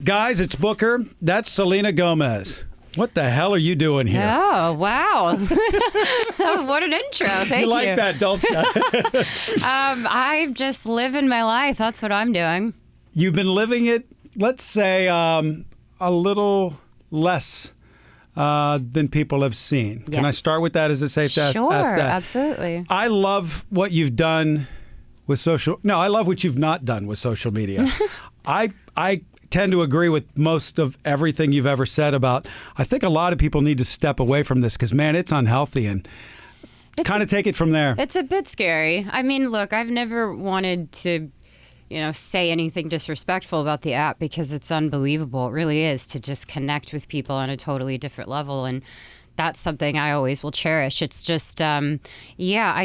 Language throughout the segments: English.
Guys, it's Booker. That's Selena Gomez. What the hell are you doing here? Oh, wow. What an intro. Thank you. You like that, don't you? I'm just living my life. That's what I'm doing. You've been living it, let's say, a little less than people have seen. Yes. Can I start with that? Is it safe to ask Sure, that? absolutely. I love what you've done with I love what you've not done with social media. I tend to agree with most of everything you've ever said about, I think a lot of people need to step away from this because, man, it's unhealthy, and kind of take it from there. It's a bit scary. I mean, look, I've never wanted to, say anything disrespectful about the app because it's unbelievable. It really is, to just connect with people on a totally different level. And that's something I always will cherish. It's just, I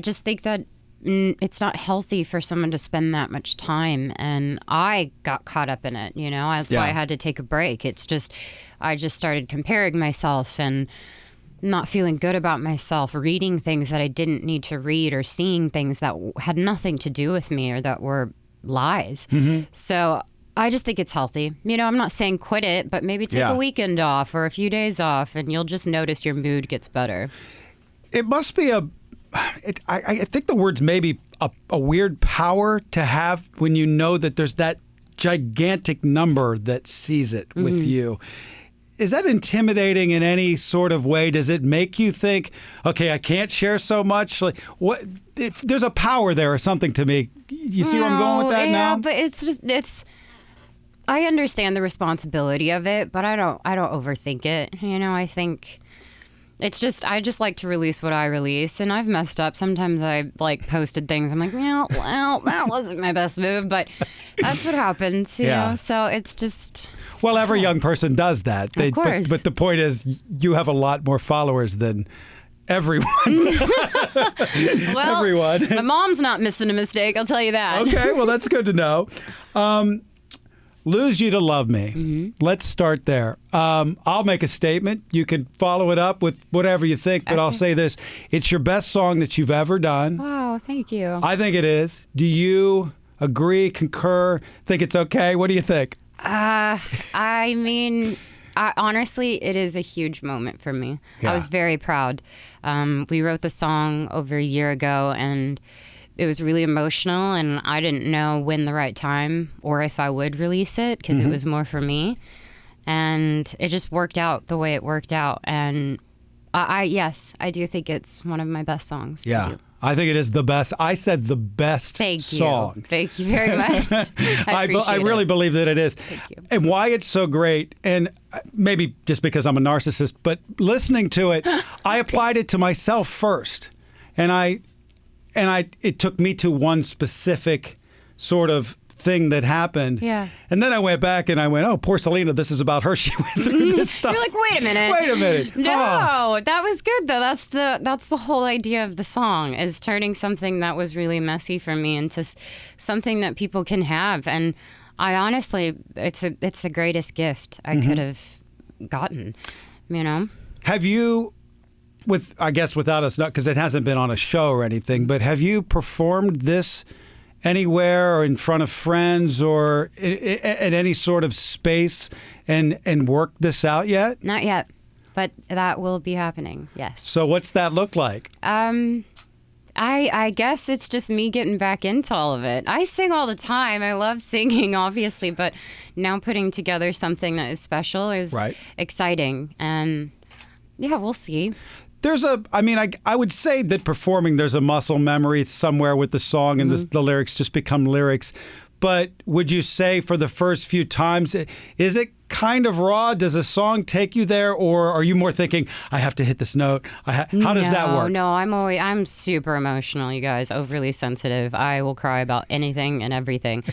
just think that it's not healthy for someone to spend that much time. And I got caught up in it, That's why I had to take a break. It's just, I just started comparing myself and not feeling good about myself, reading things that I didn't need to read, or seeing things that had nothing to do with me or that were lies. Mm-hmm. So I just think it's healthy. I'm not saying quit it, but maybe take a weekend off or a few days off, and you'll just notice your mood gets better. It must be I think the word's maybe a weird power to have when you know that there's that gigantic number that sees it with you. Is that intimidating in any sort of way? Does it make you think, okay, I can't share so much? Like, what? If there's a power there or something to me. You see where I'm going with that now? Yeah, but it's. I understand the responsibility of it, but I don't overthink it. I think. It's just, I just like to release what I release, and I've messed up. Sometimes I posted things. I'm like, well, that wasn't my best move, but that's what happens, you know? So it's just. Well, every young person does that. Of course. But the point is, you have a lot more followers than everyone. Well, everyone. My mom's not missing a mistake, I'll tell you that. Okay, well, that's good to know. Lose You to Love Me. Mm-hmm. Let's start there. I'll make a statement. You can follow it up with whatever you think, but I'll say this. It's your best song that you've ever done. Wow, thank you. I think it is. Do you agree, concur, think it's okay? What do you think? I mean, honestly, it is a huge moment for me. Yeah. I was very proud. We wrote the song over a year ago, and it was really emotional, and I didn't know when the right time or if I would release it because it was more for me. And it just worked out the way it worked out. And yes, I do think it's one of my best songs. Yeah. I think it is the best. I said the best song. Thank you very much. I really believe that it is. Thank you. And why it's so great, and maybe just because I'm a narcissist, but listening to it, I applied it to myself first. And it took me to one specific sort of thing that happened. Yeah. And then I went back and I went, oh, poor Selena, this is about her. She went through this stuff. You're like, wait a minute. No, that was good though. That's the whole idea of the song, is turning something that was really messy for me into something that people can have. And I honestly, it's the greatest gift I could have gotten, Have you, without us, because it hasn't been on a show or anything, but have you performed this anywhere or in front of friends or at any sort of space and worked this out yet? Not yet, but that will be happening, yes. So what's that look like? I guess it's just me getting back into all of it. I sing all the time. I love singing, obviously, but now putting together something that is special is exciting. And yeah, we'll see. I would say that performing, there's a muscle memory somewhere with the song and the lyrics just become lyrics. But would you say for the first few times, is it kind of raw? Does a song take you there? Or are you more thinking, I have to hit this note? How does that work? No, I'm super emotional, you guys, overly sensitive. I will cry about anything and everything.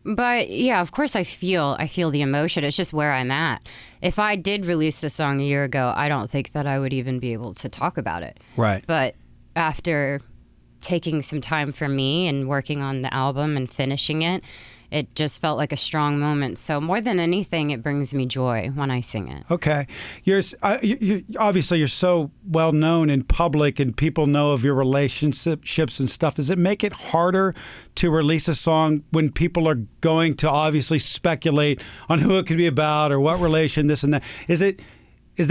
But yeah, of course I feel the emotion. It's just where I'm at. If I did release the song a year ago, I don't think that I would even be able to talk about it. Right. But after taking some time for me and working on the album and finishing it, it just felt like a strong moment. So more than anything, it brings me joy when I sing it. Okay. Obviously, you're so well known in public and people know of your relationships and stuff. Does it make it harder to release a song when people are going to obviously speculate on who it could be about or what relation, this and that? Does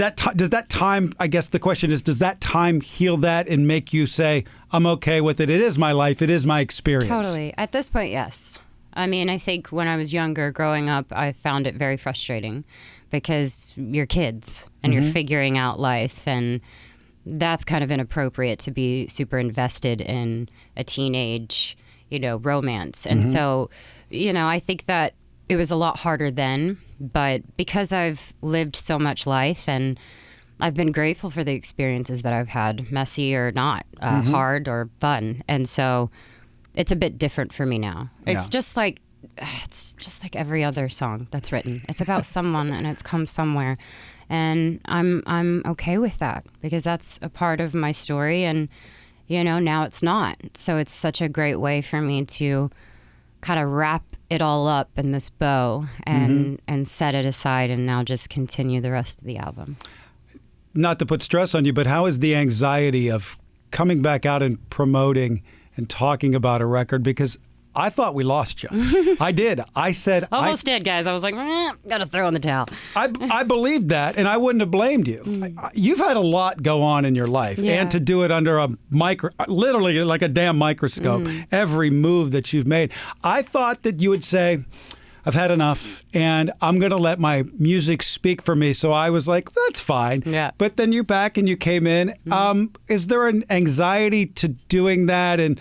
that time, I guess the question is, does that time heal that and make you say, I'm okay with it? It is my life. It is my experience. Totally. At this point, yes. I mean, I think when I was younger, growing up, I found it very frustrating because you're kids and you're figuring out life, and that's kind of inappropriate to be super invested in a teenage, romance. And so, I think that it was a lot harder then, but because I've lived so much life and I've been grateful for the experiences that I've had, messy or not, hard or fun. And so it's a bit different for me now. Yeah. It's just like every other song that's written. It's about someone and it's come somewhere. And I'm okay with that because that's a part of my story, and now it's not. So it's such a great way for me to kind of wrap it all up in this bow and set it aside and now just continue the rest of the album. Not to put stress on you, but how is the anxiety of coming back out and promoting and talking about a record? Because I thought we lost you. I did. I said... Almost did, guys. I was like, gotta throw in the towel. I believed that, and I wouldn't have blamed you. You've had a lot go on in your life, and to do it under a literally like a damn microscope, every move that you've made. I thought that you would say, I've had enough, and I'm going to let my music speak for me. So I was like, that's fine. Yeah. But then you're back and you came in. Is there an anxiety to doing that and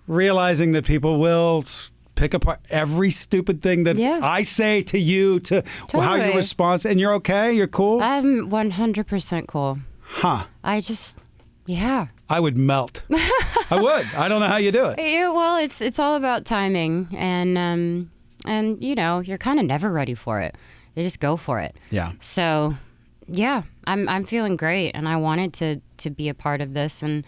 realizing that people will pick apart every stupid thing that I say to you, to how you respond? And you're okay? You're cool? I'm 100% cool. Huh. I would melt. I would. I don't know how you do it. Yeah, well, it's all about timing, and you're kind of never ready for it. You just go for it. Yeah. So, yeah, I'm feeling great, and I wanted to be a part of this, and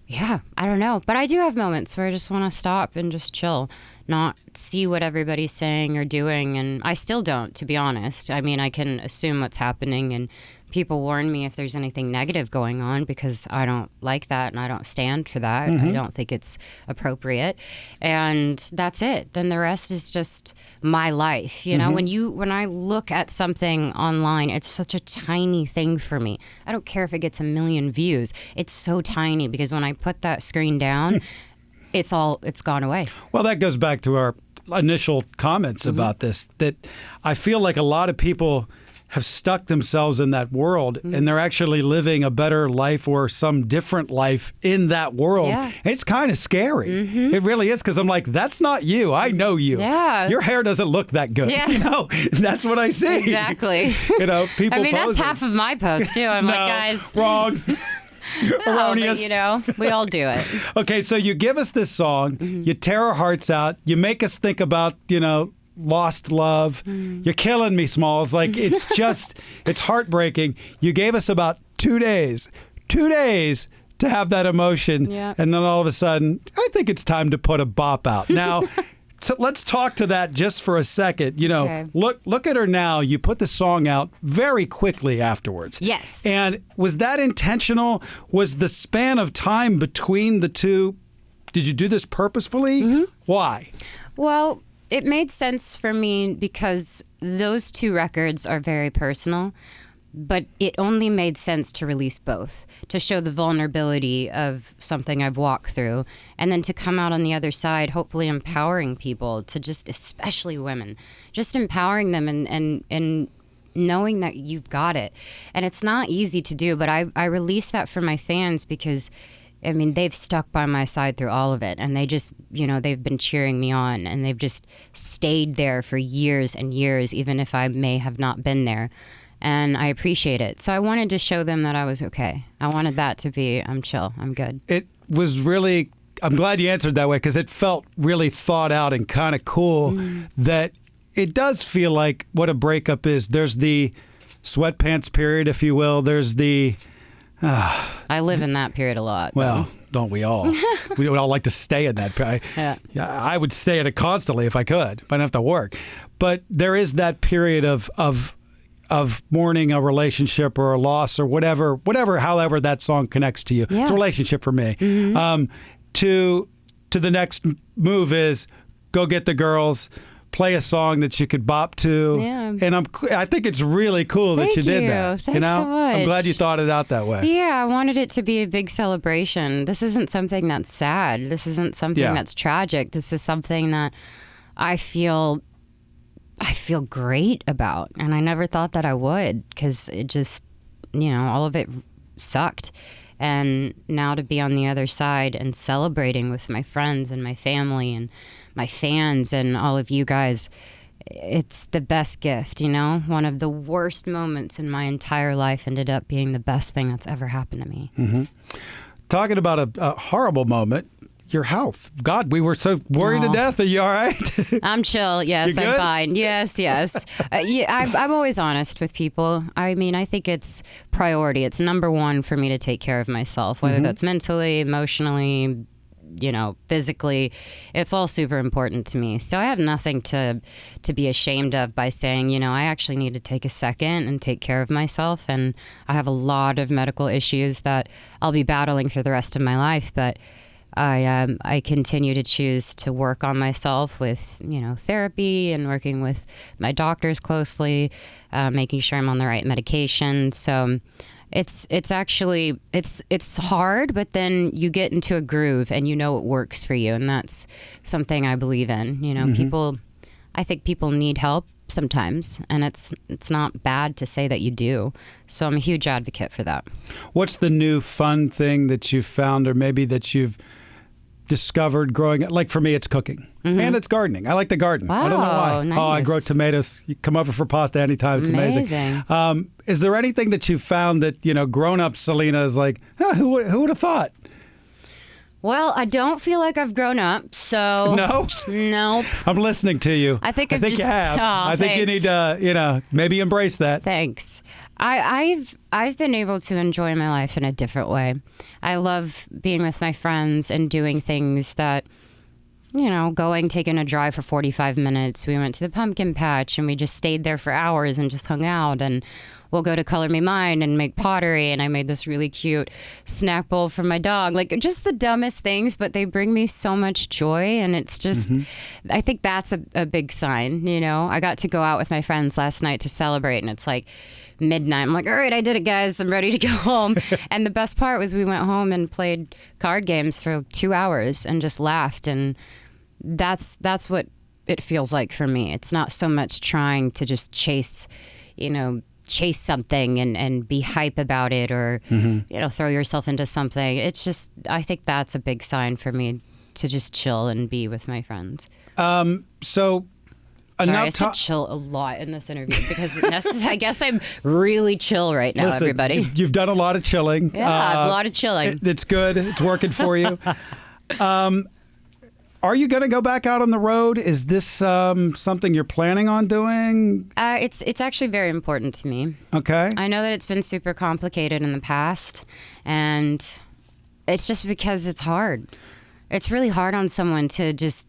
yeah, I don't know. But I do have moments where I just want to stop and just chill, not see what everybody's saying or doing. And I still don't, to be honest. I mean, I can assume what's happening, and people warn me if there's anything negative going on because I don't like that and I don't stand for that. I don't think it's appropriate. And that's it. Then the rest is just my life. When I look at something online, it's such a tiny thing for me. I don't care if it gets 1 million views. It's so tiny because when I put that screen down, it's gone away. Well, that goes back to our initial comments about this, that I feel like a lot of people have stuck themselves in that world, and they're actually living a better life or some different life in that world. Yeah. And it's kind of scary. It really is, because I'm like, that's not you. I know you. Yeah. Your hair doesn't look that good. Yeah. That's what I see. Exactly. People I mean, that's posing. half of my post, too. I'm No, like, guys. wrong. Erroneous. But, we all do it. Okay, so you give us this song, you tear our hearts out, you make us think about, lost love. You're killing me, Smalls. Like, it's just, it's heartbreaking. You gave us about 2 days to have that emotion. Yeah. And then all of a sudden, I think it's time to put a bop out. Now, so let's talk to that just for a second. Okay. Look at her now. You put the song out very quickly afterwards. Yes. And was that intentional? Was the span of time between the two, did you do this purposefully? Why? Well, it made sense for me because those 2 records are very personal, but it only made sense to release both, to show the vulnerability of something I've walked through, and then to come out on the other side, hopefully empowering people to just, especially women, just empowering them and knowing that you've got it. And it's not easy to do, but I released that for my fans because I mean, they've stuck by my side through all of it, and they just, they've been cheering me on, and they've just stayed there for years and years, even if I may have not been there. And I appreciate it. So I wanted to show them that I was okay. I wanted that to be, I'm chill, I'm good. It was really, I'm glad you answered that way, because it felt really thought out and kind of cool that it does feel like what a breakup is. There's the sweatpants period, if you will. There's the... I live in that period a lot. Well, don't we all? We would all like to stay in that. Yeah, I would stay in it constantly if I could. If I didn't have to work. But there is that period of mourning a relationship or a loss or whatever, however that song connects to you. Yeah. It's a relationship for me. To the next move is go get the girls, play a song that you could bop to. Yeah. And I think it's really cool that you did that. Thanks so much. I'm glad you thought it out that way. Yeah, I wanted it to be a big celebration. This isn't something that's sad. This isn't something that's tragic. This is something that I feel great about. And I never thought that I would, because it just, all of it sucked. And now to be on the other side and celebrating with my friends and my family and my fans and all of you guys, it's the best gift, One of the worst moments in my entire life ended up being the best thing that's ever happened to me. Mm-hmm. Talking about a horrible moment, your health. God, we were so worried to death. Are you all right? I'm chill. Yes, I'm fine. Yes. I'm always honest with people. I mean, I think it's priority. It's number one for me to take care of myself, whether that's mentally, emotionally, physically. It's all super important to me. So I have nothing to be ashamed of by saying, I actually need to take a second and take care of myself. And I have a lot of medical issues that I'll be battling for the rest of my life. But I continue to choose to work on myself with, therapy and working with my doctors closely, making sure I'm on the right medication. So it's actually hard, but then you get into a groove and it works for you. And that's something I believe in. I think people need help sometimes, and it's not bad to say that you do. So I'm a huge advocate for that. What's the new fun thing that you've found, or maybe that you've discovered growing? Like for me, it's cooking and it's gardening. I like to garden. Wow, I don't know why. nice. Oh, I grow tomatoes. You come over for pasta anytime. It's amazing. Is there anything that you've found that, grown-up Selena is like, who would have thought? Well, I don't feel like I've grown up, so... No? Nope. I'm listening to you. I think you have. I think you need to, maybe embrace that. Thanks. I've been able to enjoy my life in a different way. I love being with my friends and doing things that, taking a drive for 45 minutes. We went to the pumpkin patch and we just stayed there for hours and just hung out, and we'll go to Color Me Mine and make pottery. And I made this really cute snack bowl for my dog. Like, just the dumbest things, but they bring me so much joy. And it's just, I think that's a big sign, I got to go out with my friends last night to celebrate, and it's like midnight. I'm like, all right, I did it, guys. I'm ready to go home. And the best part was we went home and played card games for 2 hours and just laughed. And that's what it feels like for me. It's not so much trying to just chase something and be hype about it, or throw yourself into something. It's just, I think that's a big sign for me, to just chill and be with my friends. Sorry, I said chill a lot in this interview because I guess I'm really chill right now. Listen, everybody, you've done a lot of chilling. Yeah, a lot of chilling. It's good. It's working for you. Are you going to go back out on the road? Is this something you're planning on doing? It's actually very important to me. Okay. I know that it's been super complicated in the past, and it's just because it's hard. It's really hard on someone to just,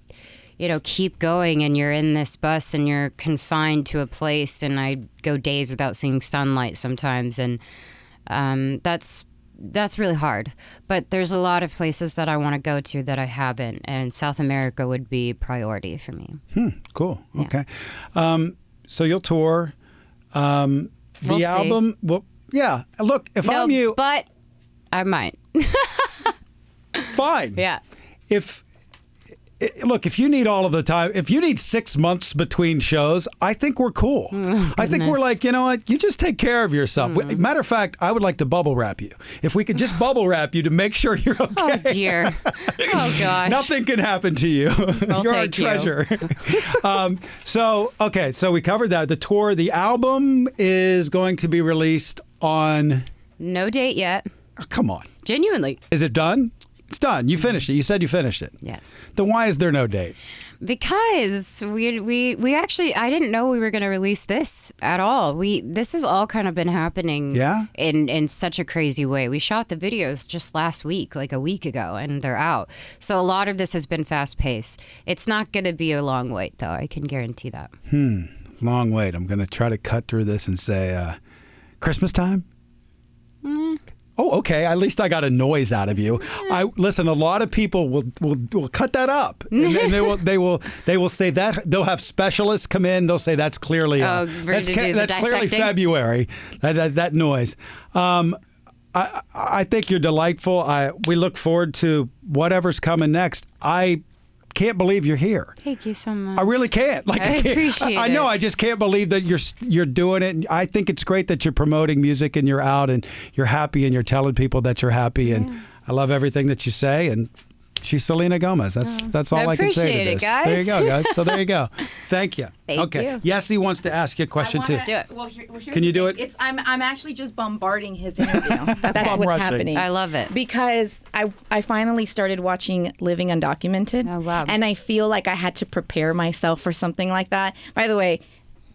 keep going, and you're in this bus and you're confined to a place, and I go days without seeing sunlight sometimes, and that's really hard. But there's a lot of places that I want to go to that I haven't, and South America would be priority for me. Cool. Yeah. Okay. So you'll tour. The We'll album. See. Well, yeah. Look, if I'm you, but I might. Fine. Yeah. Look, if you need all of the time, if you need 6 months between shows, I think we're cool. I think we're like, you know what? You just take care of yourself. Matter of fact, I would like to bubble wrap you. If we could just bubble wrap you to make sure you're okay. Oh, dear. Oh, gosh. Nothing can happen to you. Well, You're a treasure. So we covered that. The tour, the album is going to be released on... No date yet. Oh, come on. Genuinely. Is it done? It's done. You finished it. You said you finished it. Yes. Then why is there no date? Because we actually, I didn't know we were going to release this at all. This has all kind of been happening in such a crazy way. We shot the videos just last week, like a week ago, and they're out. So a lot of this has been fast paced. It's not going to be a long wait, though. I can guarantee that. Long wait. I'm going to try to cut through this and say Christmas time? Oh, okay. At least I got a noise out of you. Listen. A lot of people will cut that up, and they will say that they'll have specialists come in. They'll say that's clearly that's clearly February. That noise. I think you're delightful. We look forward to whatever's coming next. I can't believe you're here. Thank you so much. I really can't. I appreciate it. I know. I just can't believe that you're doing it. And I think it's great that you're promoting music and you're out and you're happy and you're telling people that you're happy. And I love everything that you say. And she's Selena Gomez. That's all I can say to this. Guys. There you go, guys. So there you go. Thank you. Thank you. Yessie wants to ask you a question too. Let's do it. Well, Can you do it? I'm actually just bombarding his interview. That's what's happening. I love it. Because I finally started watching Living Undocumented. Oh, wow. And I feel like I had to prepare myself for something like that. By the way,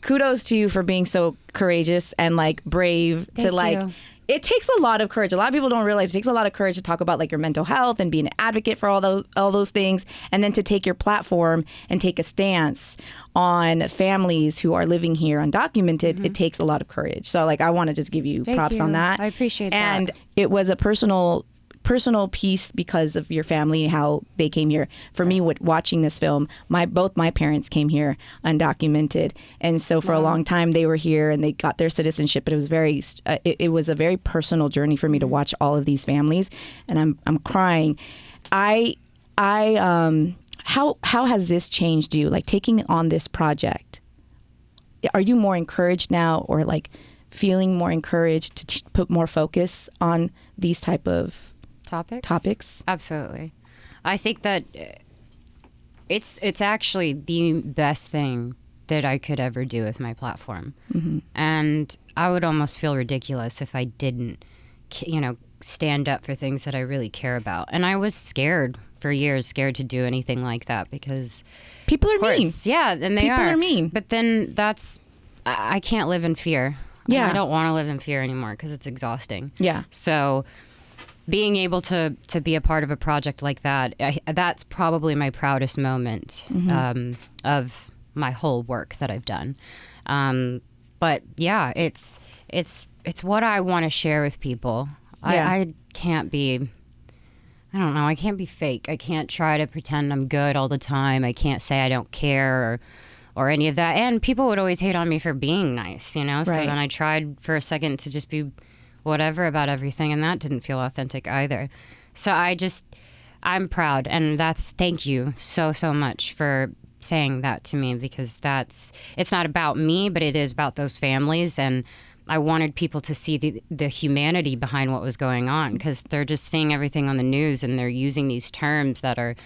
kudos to you for being so courageous and like brave Thank you. It takes a lot of courage. A lot of people don't realize it takes a lot of courage to talk about like your mental health and being an advocate for all those things, and then to take your platform and take a stance on families who are living here undocumented. It takes a lot of courage. So like I want to just give you props on that. I appreciate that. And it was a personal piece because of your family, how they came here. For me, watching this film, both my parents came here undocumented, and so for a long time they were here and they got their citizenship. But it was a very personal journey for me to watch all of these families, and I'm crying. How has this changed you? Like taking on this project, are you more encouraged now, or like feeling more encouraged to put more focus on these type of topics? Absolutely. I think that it's actually the best thing that I could ever do with my platform. And I would almost feel ridiculous if I didn't, stand up for things that I really care about. And I was scared for years, scared to do anything like that because people are mean. Yeah, and people are mean. But then I can't live in fear. Yeah. I don't want to live in fear anymore because it's exhausting. Yeah. So being able to be a part of a project like that, that's probably my proudest moment of my whole work that I've done. But yeah, it's what I want to share with people. Yeah. I can't be, I don't know, I can't be fake. I can't try to pretend I'm good all the time. I can't say I don't care or any of that. And people would always hate on me for being nice, So then I tried for a second to just be whatever about everything, and that didn't feel authentic either. So I'm proud, and thank you so much for saying that to me, because it's not about me, but it is about those families, and I wanted people to see the humanity behind what was going on, because they're just seeing everything on the news and they're using these terms that are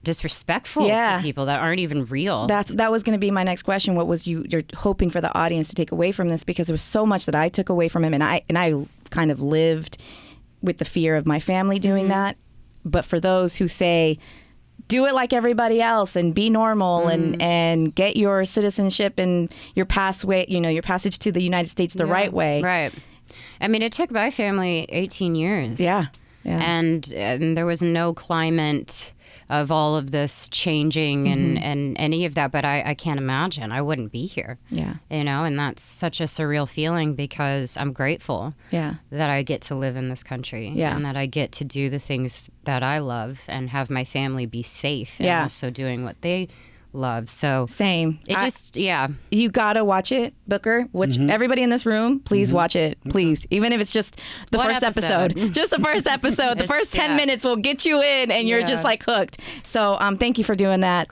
disrespectful to people that aren't even real. That was going to be my next question. What was you're hoping for the audience to take away from this? Because there was so much that I took away from him, and I kind of lived with the fear of my family doing that. But for those who say, do it like everybody else and be normal and get your citizenship and your your passage to the United States the right way. Right. I mean, it took my family 18 years. Yeah. And there was no climate of all of this changing and any of that, but I can't imagine. I wouldn't be here. Yeah. And that's such a surreal feeling, because I'm grateful that I get to live in this country and that I get to do the things that I love and have my family be safe and also doing what they love. So same. You gotta watch it, Booker. Which everybody in this room, please watch it, please. Even if it's just the first episode, just the first episode. The first 10 minutes will get you in, and you're just like hooked. So thank you for doing that.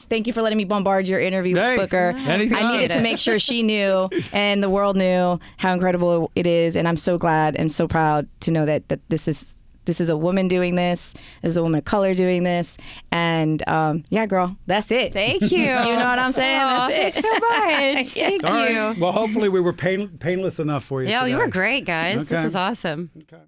Thank you for letting me bombard your interview, Booker. I needed to make sure she knew and the world knew how incredible it is, and I'm so glad and so proud to know that this is a woman doing this. This is a woman of color doing this. And girl, that's it. Thank you. You know what I'm saying? That's it. Thanks so much. Thank you. All right. Well, hopefully we were painless enough for you. Yeah, today. you were great, guys. Okay. This is awesome. Okay.